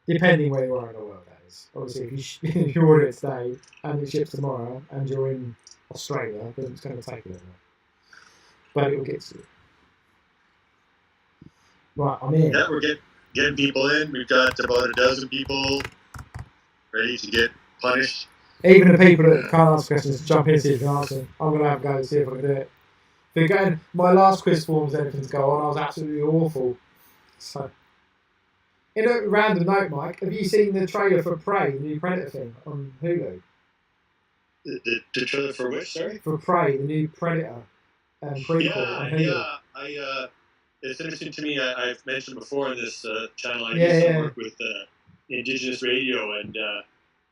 B: Depending where you are in the world, that is. Obviously, if you order it today and it ships tomorrow and you're in Australia, then it's going to take a little while. But it will get to you. Right, I'm in.
C: Yeah, we're getting people in. We've got about a dozen people ready to get punished.
B: Even the people that can't answer questions, jump in and see if you can answer them. I'm going to have a go and see if I can do it. Again, my last quiz forms anything to go on, I was absolutely awful. So, in a random note, Mike, have you seen the trailer for Prey, the new Predator thing on Hulu?
C: The trailer for which, sorry?
B: For Prey, the new Predator prequel on Hulu.
C: Yeah. It's interesting to me. I've mentioned before on this channel, I do some work with Indigenous radio, and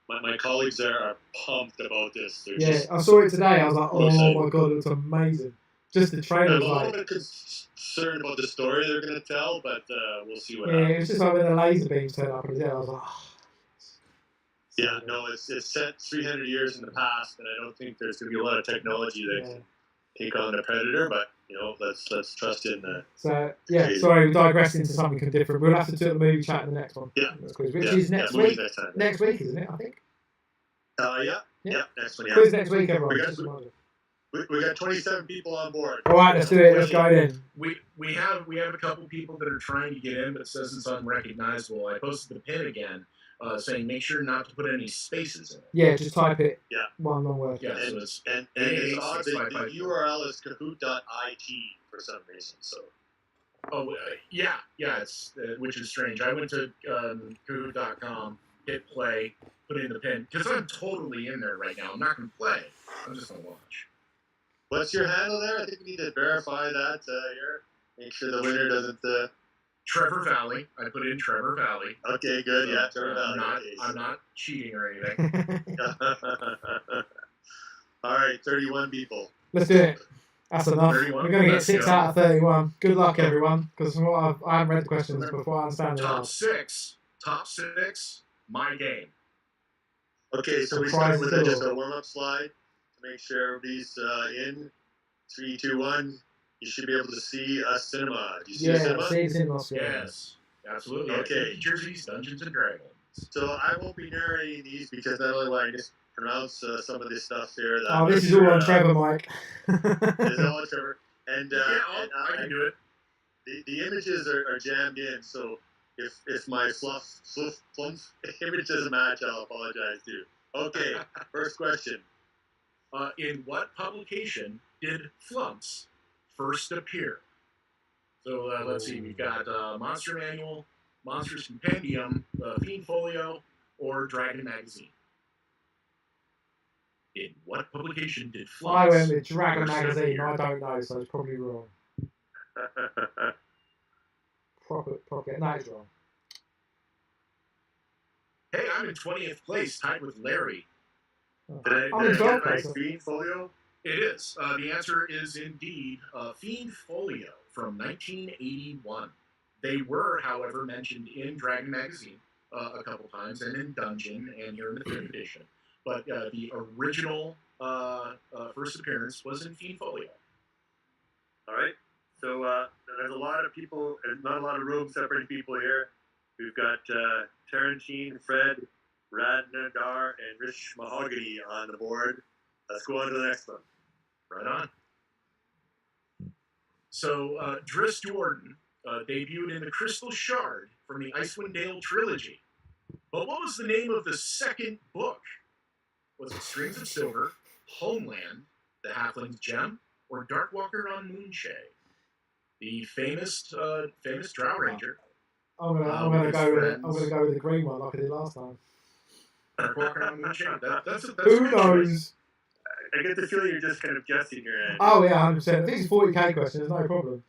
C: my colleagues there are pumped about this.
B: I saw it today. I was like, oh my god, it looks amazing. Just the trailer.
C: I'm a little bit concerned about the story they're going to tell, but we'll see what happens.
B: Yeah, it's just like when the laser beams turn up in his head. I was like, oh.
C: Yeah, no, it's set 300 years in the past, and I don't think there's going to be a lot of technology that can take on the Predator, but let's trust in the.
B: So sorry, we digressed into something different. We'll have to do the movie chat in the next one.
C: Yeah,
B: which is next week. Next week, isn't it? I think.
C: Yeah, next one. Yeah.
B: Quiz next week, everyone.
C: We got 27 people on board.
B: All right, let's do it. Let's go in.
A: We have a couple people that are trying to get in, but it says it's unrecognizable. I posted the pin again, saying make sure not to put any spaces in it.
B: Yeah, just type it.
C: Yeah.
B: One long word.
A: Yeah, so it's
C: and it's odd. The URL is kahoot.it for some reason. So.
A: Oh it's which is strange. I went to kahoot.com, hit play, put in the pin because I'm totally in there right now. I'm not going to play. I'm just going to watch.
C: What's your handle there? I think we need to verify that here. Make sure the winner doesn't.
A: Trevor Valley. I put in Trevor Valley.
C: Okay, good. Yeah, Trevor Valley.
A: I'm not cheating or anything.
C: All right, 31 people.
B: Let's do it. That's enough. We're going to get 6 out of 31. Good luck, everyone. Because I haven't read the questions before I understand it.
A: Top six, my game.
C: Okay, so we start with just a warm-up slide to make sure everybody's in. 3, 2, 1. You should be able to see a cinema. Do you see a cinema?
B: See cinema.
A: Yes, absolutely.
C: Okay.
A: Jersey's Dungeons and Dragons.
C: So I won't be narrating these because not only will I mispronounce some of this stuff here.
B: This is all on Trevor, Mike.
C: It's all on Trevor. And,
A: I can do it.
C: The images are jammed in, so if my fluff image doesn't match, I'll apologize too. Okay, first question.
A: In what publication did Flumps first appear? So let's see, we've got Monster Manual, Monsters Compendium, Fiend Folio, or Dragon Magazine. In what publication did Flumps?
B: I went with Dragon Magazine. I don't know, so it's probably wrong. Proper. No, it's wrong.
A: Hey, I'm in 20th place, tied with Larry.
C: Did I get my Fiend Folio?
A: It is. The answer is indeed Fiend Folio from 1981. They were, however, mentioned in Dragon Magazine a couple times, and in Dungeon, and here in the 3rd edition. But the original first appearance was in Fiend Folio.
C: All right. So there's a lot of people, and not a lot of room separating people here. We've got Tarantine, Fred, Radnadar, and Rich Mahogany on the board. Let's go on to the next one.
A: Right on. So Driss Jordan debuted in The Crystal Shard from the Icewind Dale trilogy. But what was the name of the second book? Was it Strings of Silver, Homeland, The Halfling's Gem, or Darkwalker on Moonshae? The famous Drow Ranger.
B: I'm gonna go with the green one like I did last time.
A: Darkwalker on Moonshae. That's
B: Who knows?
C: I get the feeling you're just kind of guessing your end.
B: Oh yeah, 100%. I think it's a 40k question. There's no problem.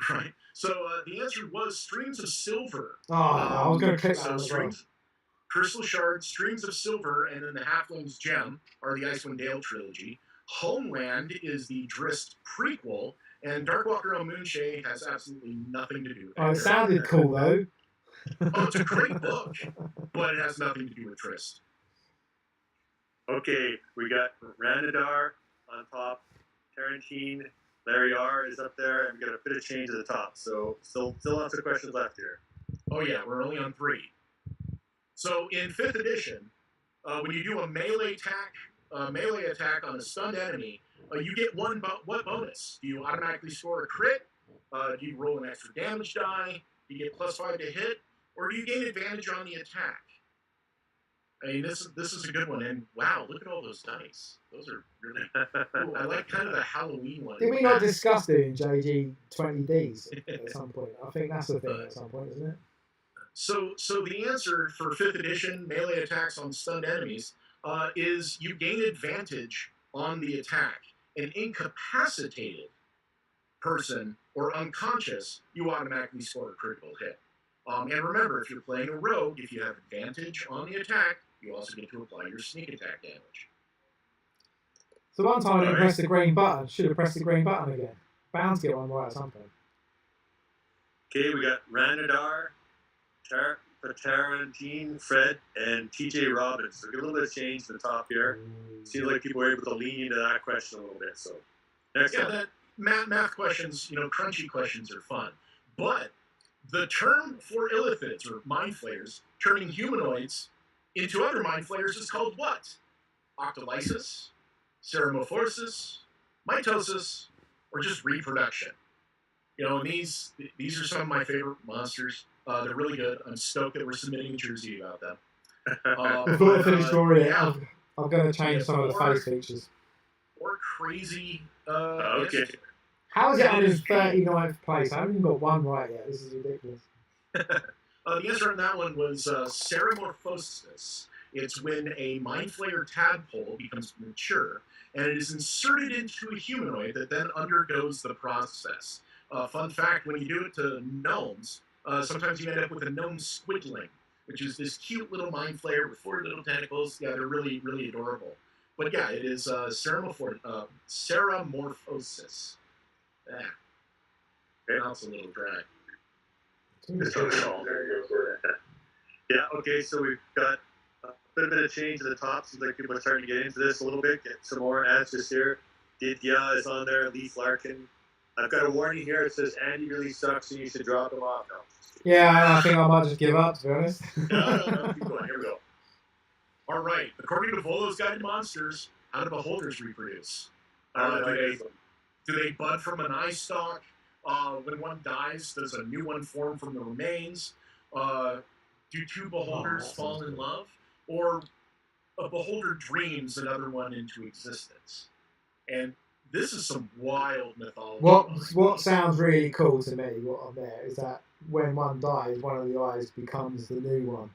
A: Right. So the answer was Streams of Silver.
B: Oh, I was going to click that
A: So
B: one as well.
A: Crystal Shard, Streams of Silver, and then the Halfling's Gem are the Icewind Dale trilogy. Homeland is the Drizzt prequel, and Darkwalker on Moonshae has absolutely nothing to do with it.
B: Oh, it sounded cool though.
A: Oh, it's a great book, but it has nothing to do with Drizzt.
C: Okay, we got Ranadar on top, Tarantine, Larry R is up there, and we got a bit of change at the top. So still lots of questions left here.
A: Oh yeah, we're only on 3. So in 5th edition, when you do a melee attack on a stunned enemy, you get what bonus? Do you automatically score a crit? Do you roll an extra damage die? Do you get +5 to hit? Or do you gain advantage on the attack? I mean, this is a good one. And wow, look at all those dice. Those are really cool. I like kind of the Halloween one.
B: Did we not discuss doing JG 20Ds at some point? I think that's the thing at some point, isn't it?
A: So the answer for 5th edition melee attacks on stunned enemies is you gain advantage on the attack. An incapacitated person or unconscious, you automatically score a critical hit. And remember, if you're playing a rogue, if you have advantage on the attack, you also get to apply your sneak attack damage.
B: So one time I didn't press the green button. Should have pressed the green button again. Bound to get one right at some point.
C: Okay, we got Ranadar, Tarantine, Fred, and TJ Robbins. So get a little bit of change at the top here. Seems like people were able to lean into that question a little bit. So next one.
A: That math questions, crunchy questions are fun. But the term for illithids, or mind flayers, turning humanoids into other mind flayers is called what? Octolysis, ceramorphosis, mitosis, or just reproduction? And these are some of my favorite monsters. They're really good. I'm stoked that we're submitting a jersey about them.
B: Before I finish drawing it, I'm going to change some of the face features.
A: Or crazy.
C: Okay.
B: How is it on his 39th place? I haven't even got one right yet. This is ridiculous.
A: The answer on that one was ceramorphosis. It's when a mind flayer tadpole becomes mature, and it is inserted into a humanoid that then undergoes the process. Fun fact, when you do it to gnomes, sometimes you end up with a gnome squidling, which is this cute little mind flayer with 4 little tentacles. Yeah, they're really, really adorable. But yeah, it is ceramorphosis. Yeah. That's a little dry.
C: Yeah, okay, so we've got a bit of change at the top. Seems like people are starting to get into this a little bit. Get some more answers here. Didya is on there, Leaf Larkin. I've got a warning here. It says Andy really sucks and you should drop him off now.
B: Yeah, I think I might just give up, to be honest.
C: No, keep going. Here we go.
A: All right. According to Volo's Guide to Monsters, how do beholders reproduce? Do they bud from an eye stalk? When one dies, does a new one form from the remains? Do 2 beholders fall in love? Or a beholder dreams another one into existence? And this is some wild mythology.
B: What sounds really cool to me, what on there, is that when one dies, one of the eyes becomes the new one.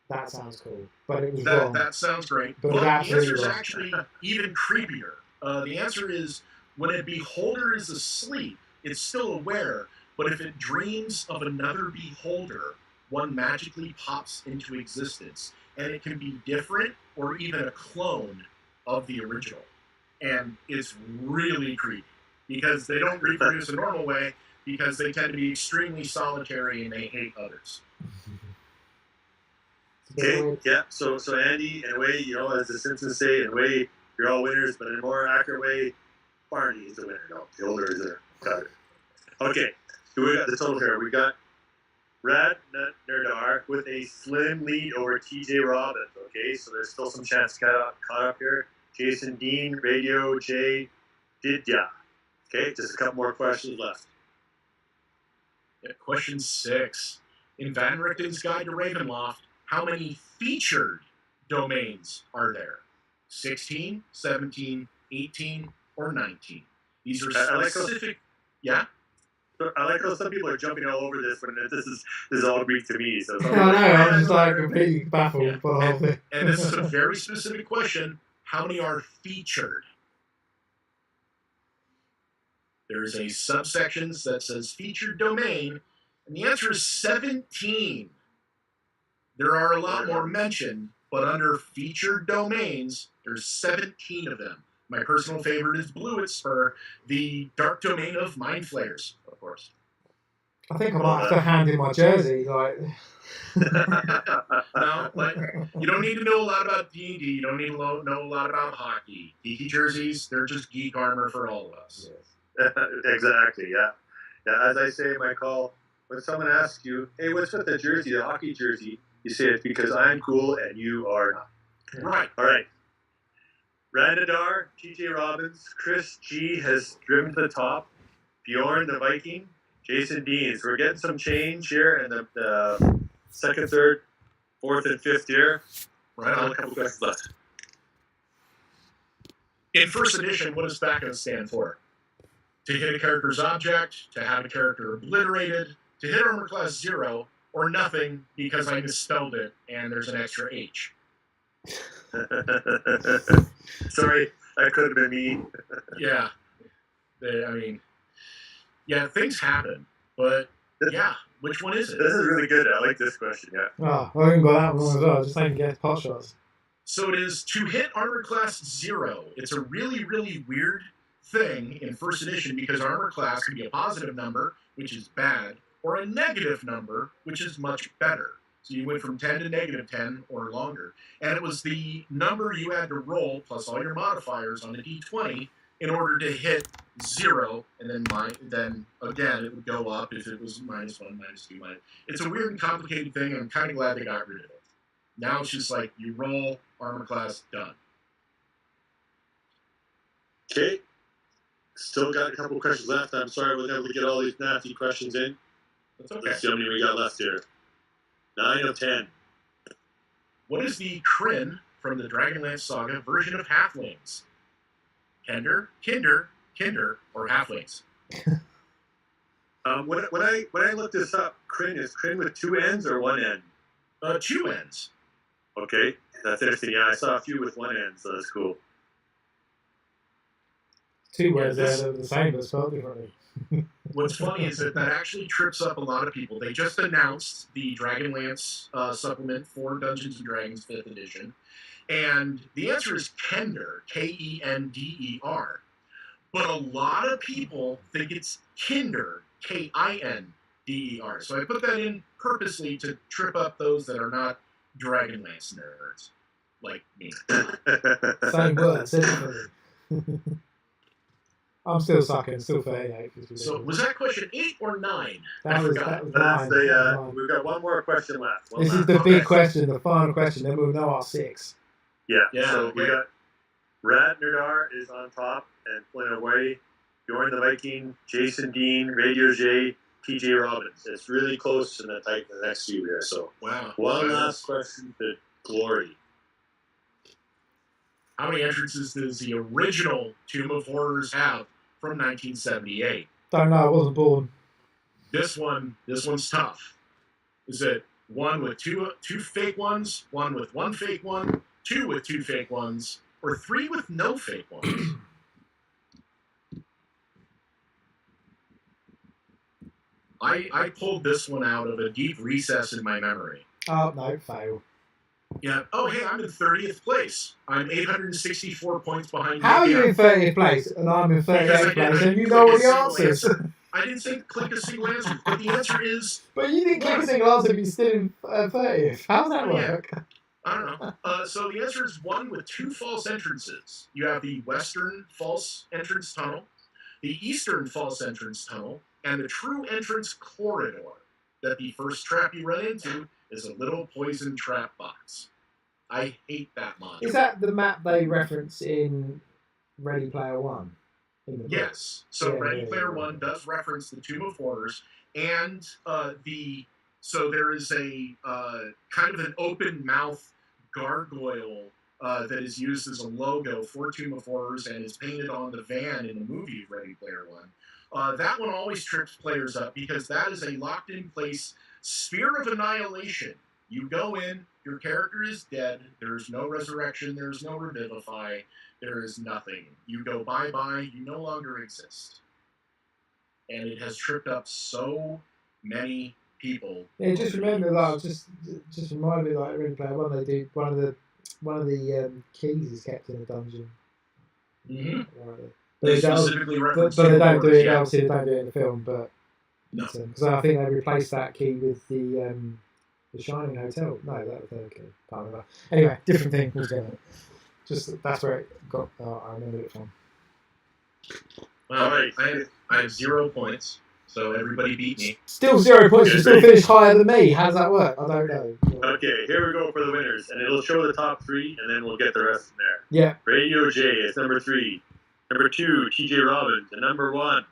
B: That sounds cool. But it was wrong.
A: That sounds great.
B: But
A: the answer is
B: wrong.
A: actually even creepier. The answer is when a beholder is asleep, it's still aware, but if it dreams of another beholder, one magically pops into existence. And it can be different or even a clone of the original. And it's really creepy because they don't reproduce a normal way because they tend to be extremely solitary and they hate others.
C: Okay, yeah, so Andy, in a way, as the Simpsons say, in a way, you're all winners, but in a more accurate way, Barney is the winner. No, the older is there. Got it. Okay, so we got the total here. We got Rad Nerdar with a slim lead over TJ Robbins. Okay, so there's still some chance to caught up here. Jason Dean, Radio J, Didya. Okay, just a couple more questions left.
A: Yeah, question 6. In Van Richten's Guide to Ravenloft, how many featured domains are there? 16, 17, 18, or 19? These are specific. Yeah?
C: I like how some people are jumping all over this, but this is all Greek to me. So
B: I know, I'm just like completely baffled by the whole thing.
A: And this is a very specific question. How many are featured? There's a subsections that says featured domain, and the answer is 17. There are a lot more mentioned, but under featured domains, there's 17 of them. My personal favorite is Bluets for the dark domain of Mind Flayers, of course.
B: I think I might have to hand in my jersey. Like,
A: No, but you don't need to know a lot about D&D. You don't need to know a lot about hockey. Geeky jerseys, they're just geek armor for all of us.
C: Exactly, yeah. Yeah, as I say in my call, when someone asks you, hey, what's with the jersey, the hockey jersey? You say it's because I'm cool and you are not.
A: Right.
C: All right. Randadar, TJ Robbins, Chris G has driven to the top. Bjorn the Viking, Jason Deans. We're getting some change here in the second, third, fourth, and fifth year.
A: Right on.
C: A couple questions left.
A: In first edition, what does BACO stand for? To hit a character's object, to have a character obliterated, to hit armor class 0, or nothing because I misspelled it and there's an extra H.
C: Sorry, that could have been me.
A: Yeah. Things happen. But, yeah, which one is it?
C: This is really good. I like this question, yeah.
B: oh, I haven't got that one as well. Just trying to get pot shots.
A: So it is to hit armor class 0. It's a really, really weird thing in first edition because armor class can be a positive number, which is bad, or a negative number, which is much better. So you went from 10 to negative 10 or longer. And it was the number you had to roll plus all your modifiers on a d20 in order to hit 0, and then again it would go up if it was -1, -2, It's a weird and complicated thing, and I'm kind of glad they got rid of it. Now it's just like you roll, armor class, done.
C: Okay. Still got a couple of questions left. I'm sorry we're able to get all these nasty questions in.
A: That's okay.
C: Let's see how many we got left here. 9 of 10.
A: What is the Kryn from the Dragonlance Saga version of Halflings? Kender, Kinder, or Halflings?
C: When I looked this up, Kryn is Kryn with 2 N's or 1 N?
A: 2 N's.
C: Okay, that's interesting. Yeah, I saw a few with 1 N, so that's cool.
B: 2 words there that are the same but spelled differently.
A: What's funny is that actually trips up a lot of people. They just announced the Dragonlance supplement for Dungeons & Dragons 5th edition, and the answer is Kender, Kender. But a lot of people think it's Kinder, Kinder. So I put that in purposely to trip up those that are not Dragonlance nerds, like me.
B: Same words, differently. I'm still sucking, still 38.
A: So was that question 8 or 9?
B: That was 9.
C: We've got one more question left.
B: This is the big question, the final question. Then we'll know our 6.
C: Yeah. So we got Randadar is on top and pulling away. Bjorn the Viking, Jason Dean, Radio J, TJ Robbins. It's really close in the next few here. So
A: wow.
C: One last question to Glory.
A: How many entrances does the original Tomb of Horrors have from 1978?
B: Don't know, I wasn't born.
A: This one's tough. Is it 1 with two fake ones, 1 with 1 fake one, 2 with 2 fake ones, or 3 with no fake ones? I pulled this one out of a deep recess in my memory.
B: Oh, no, fail.
A: Yeah. Oh, hey, I'm in 30th place. I'm 864 points behind.
B: How are you in 30th place and I'm in 38th place and you know all the answers?
A: I didn't say click a single answer, but the answer is...
B: But you didn't click a single answer if you're still in 30th. How does that work?
A: Yeah. I don't know. So the answer is 1 with 2 false entrances. You have the western false entrance tunnel, the eastern false entrance tunnel, and the true entrance corridor that the first trap you run into is a little poison trap box. I hate that module.
B: Is that the map they reference in Ready Player One?
A: Yes. So Ready Player One does reference the Tomb of Horrors, and so there is a kind of an open mouth gargoyle that is used as a logo for Tomb of Horrors and is painted on the van in the movie Ready Player One. That one always trips players up because that is a locked in place Spear of Annihilation. You go in, your character is dead, there's no resurrection, there's no revivify, there is nothing. You go bye-bye, you no longer exist. and it has tripped up so many people.
B: Yeah, just remember that. Just remind me, like Ready Player One, they do one of the keys is kept in a dungeon.
A: Mm-hmm.
B: Right.
A: They
B: But
A: specifically reference
B: they don't do it.
A: yeah.
B: Obviously, they don't do it in the film, but
A: No.
B: because I think they replaced that key with the Shining Hotel. No, that was their key. Can't remember. Anyway, different thing altogether. Just that's where it got. I remember it from.
A: Well, I have 0 points, so everybody beat me.
B: Still 0 points. You still finished higher than me. How does that work? I don't know.
C: Okay, here we go for the winners, and it'll show the top 3, and then we'll get the rest from there.
B: Yeah.
C: Radio J is number 3. Number 2, TJ Robbins, and number 1.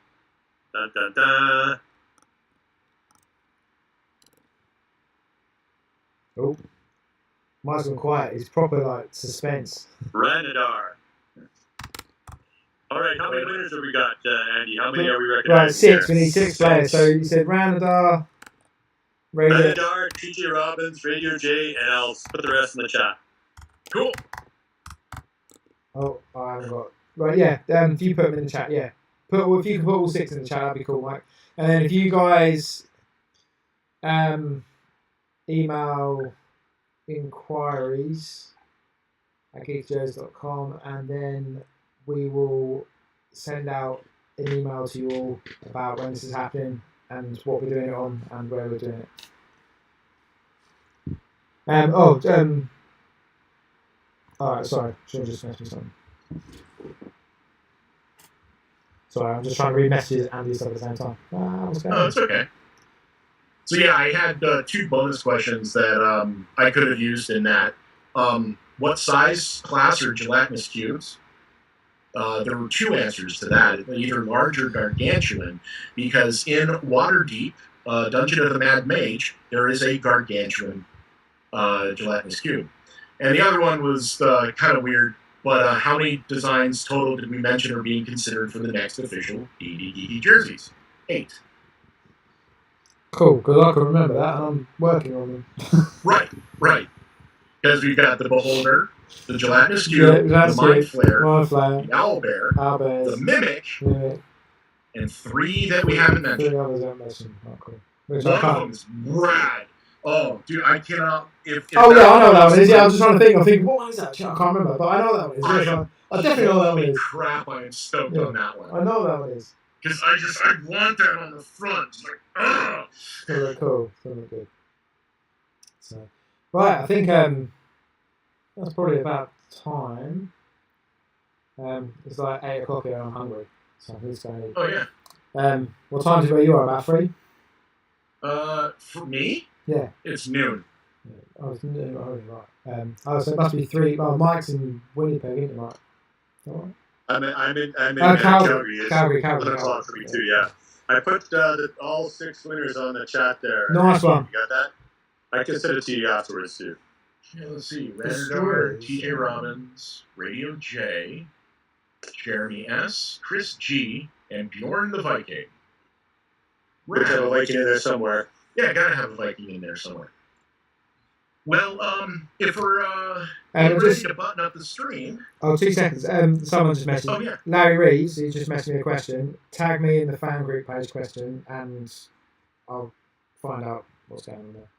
C: Dun dun dun.
B: Oh, mine's gone quiet. It's proper like suspense.
C: Ranadar. All right, how many winners have we got, Andy? How many are we recognizing?
B: Right, 6.
C: Here?
B: We need 6 players. So you said Ranadar,
C: Ranadar, TJ Robbins, Radio J, and I'll put the rest in the chat.
A: Cool.
B: Oh, I haven't got. Right, yeah. If you put them in the chat, yeah. If you can put all 6 in the chat, that'd be cool, Mike. And then if you guys email inquiries at geekjoes.com, and then we will send out an email to you all about when this is happening and what we're doing it on and where we're doing it. Alright, sorry, Sean just messaged me something. Sorry, I'm just trying to read messages and do stuff at the same time. What's going on?
A: Oh, it's okay. So yeah, I had 2 bonus questions that I could have used in that. What size, class, or gelatinous cubes? There were 2 answers to that, either large or gargantuan, because in Waterdeep, Dungeon of the Mad Mage, there is a gargantuan gelatinous cube. And the other one was kind of weird, but how many designs total did we mention are being considered for the next official D&D Geeky jerseys? 8.
B: Cool, because I can remember that and I'm working on them.
A: Right. Because we've got the Beholder, the Gelatinous Cube, the Mind Flare, the Owlbear, the Mimic, and 3 that we haven't mentioned.
B: 3 others I mentioned. Oh, cool.
A: One of them is rad. Oh, dude, I cannot. If
B: I know that one is. Yeah, I was just trying to think. I'm thinking, what one is that? I can't remember, but I know that one is. I definitely know that one is.
A: Crap, I am stoked on that one.
B: I know that one is.
A: Because I want that on the front. It's like, ugh.
B: Still cool. Still look good. So, right, I think that's probably about time. It's like 8 o'clock here and I'm hungry. So who's going to eat?
A: Oh, yeah.
B: What time is it where you are? About 3?
A: For me?
B: Yeah.
A: It's noon.
B: Yeah. Oh, it's noon. Oh, right. So it must be 3. Oh, Mike's in Winnipeg, isn't it, Mike? All right.
C: I'm in
B: Calgary.
C: Calgary. 11 o'clock for me too, yeah. I put all 6 winners on the chat there.
B: Nice one.
C: You got that? I can send it to you afterwards too.
A: Yeah, let's see. Ranadar, TJ Robbins, Radio J, Jeremy S, Chris G, and Bjorn the Viking.
C: We have a Viking in there somewhere.
A: Yeah, gotta have a Viking in there somewhere. Well, if we're ready to button up the stream.
B: Oh, 2 seconds. Someone just messaged.
A: Oh, yeah.
B: Larry Reeves, he just messaged me a question. Tag me in the fan group page question, and I'll find out what's going on there.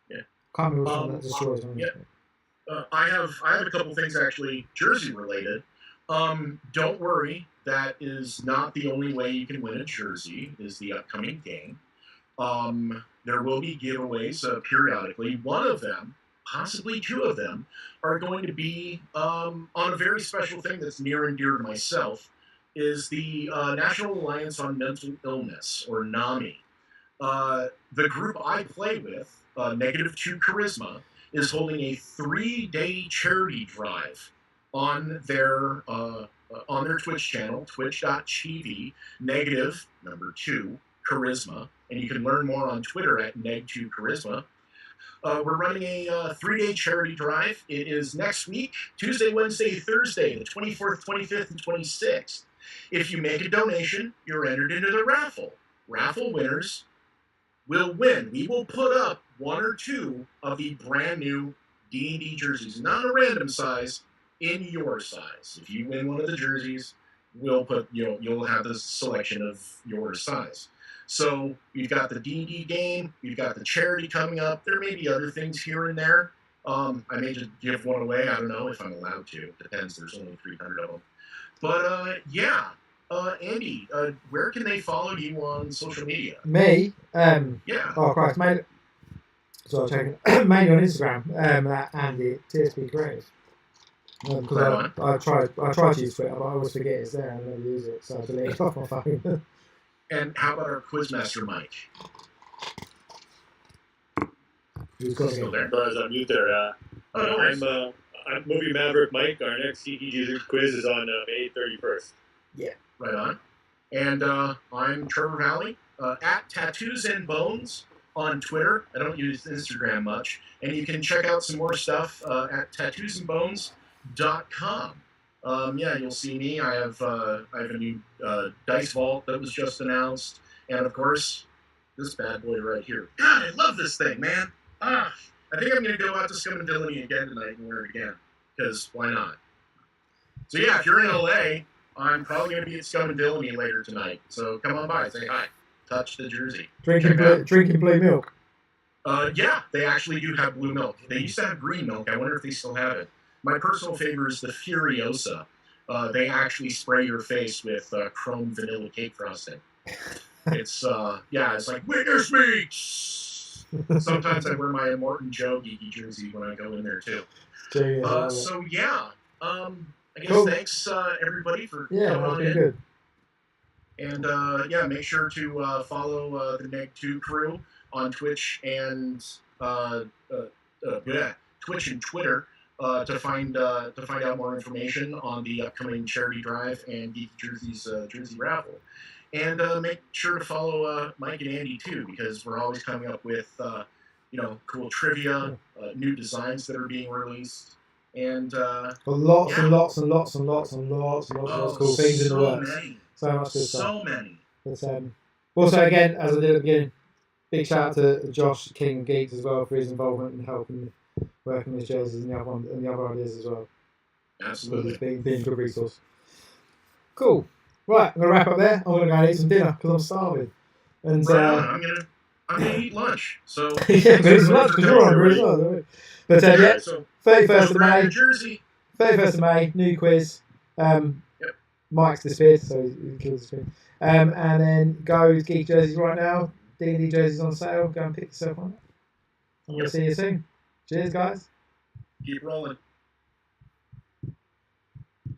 A: Yeah.
B: Can't remember which one that destroys.
A: Yeah. I have a couple things actually jersey related. Don't worry, that is not the only way you can win a jersey. Is the upcoming game. There will be giveaways periodically. One of them, possibly 2 of them, are going to be on a very special thing that's near and dear to myself, is the National Alliance on Mental Illness, or NAMI. The group I play with, -2 Charisma, is holding a 3-day charity drive on their Twitch channel, twitch.tv, -2 Charisma. And you can learn more on Twitter at neg2charisma. We're running a 3-day charity drive. It is next week, Tuesday, Wednesday, Thursday, the 24th, 25th, and 26th. If you make a donation, you're entered into the raffle. Raffle winners will win. We will put up 1 or 2 of the brand new D&D jerseys, not a random size, in your size. If you win one of the jerseys, we'll put you'll have this selection of your size. So we've got the D&D game, we've got the charity coming up. There may be other things here and there. I may just give one away. I don't know if I'm allowed to. Depends. There's only 300 of them. But yeah, Andy, where can they follow you on social media?
B: Me?
A: Yeah.
B: Oh Christ, mainly. So I'm checking mainly on Instagram. At Andy TSP Creative. Because I try to use Twitter, but I always forget it's there and I never use it, so I delete it off my phone.
A: And how about our Quizmaster Mike?
B: Who's got
A: Still
B: it?
A: there?
C: As I'm mute there. I'm Movie Maverick Mike. Our next CEG quiz is on May 31st.
A: Right on. And I'm Trevor Valley, at Tattoos and Bones on Twitter. I don't use Instagram much. And you can check out some more stuff at tattoosandbones.com. Yeah, you'll see me. I have a new Dice Vault that was just announced. And, of course, this bad boy right here. God, I love this thing, man. I think I'm going to go out to Scum and Villainy again tonight and wear it again. Because why not? So, yeah, if you're in LA, I'm probably going to be at Scum and Villainy later tonight. So come on by, say hi, touch the jersey.
B: Drinking blue milk.
A: Yeah, they actually do have blue milk. They used to have green milk. I wonder if they still have it. My personal favorite is the Furiosa. They actually spray your face with chrome vanilla cake frosting. It's it's like, witness me! Sometimes I wear my Immortan Joe geeky jersey when I go in there too. So yeah, I guess
B: Cool.
A: Thanks everybody for
B: Yeah,
A: coming
B: that's
A: on
B: been
A: in.
B: good.
A: And make sure to follow the Neg2 crew on Twitch and Twitch and Twitter to find out more information on the upcoming charity drive and Geeky Jerseys jersey raffle. And make sure to follow Mike and Andy too, because we're always coming up with cool trivia, new designs that are being released, and
B: lots and lots of cool things in the works.
A: Many.
B: So much good stuff.
A: So many.
B: But, also, again, as I did at the beginning, big shout out to Josh King of Geeks as well for his involvement in helping working with jerseys and the other ideas as well.
A: Absolutely.
B: Being a good resource. Cool. Right, I'm gonna wrap up there. I'm gonna go and eat some dinner because I'm starving. And
A: I'm gonna eat lunch. So
B: yeah, but it's lunch because you're hungry as well. But yeah,
A: so
B: 31st of May.
A: Jersey.
B: 31st of May, new quiz. Mike's disappeared, so he killed disappeared. And then go Geek Jerseys right now. D&D jerseys on sale. Go and pick yourself one. And we'll see you soon. Cheers, guys.
A: Keep rolling.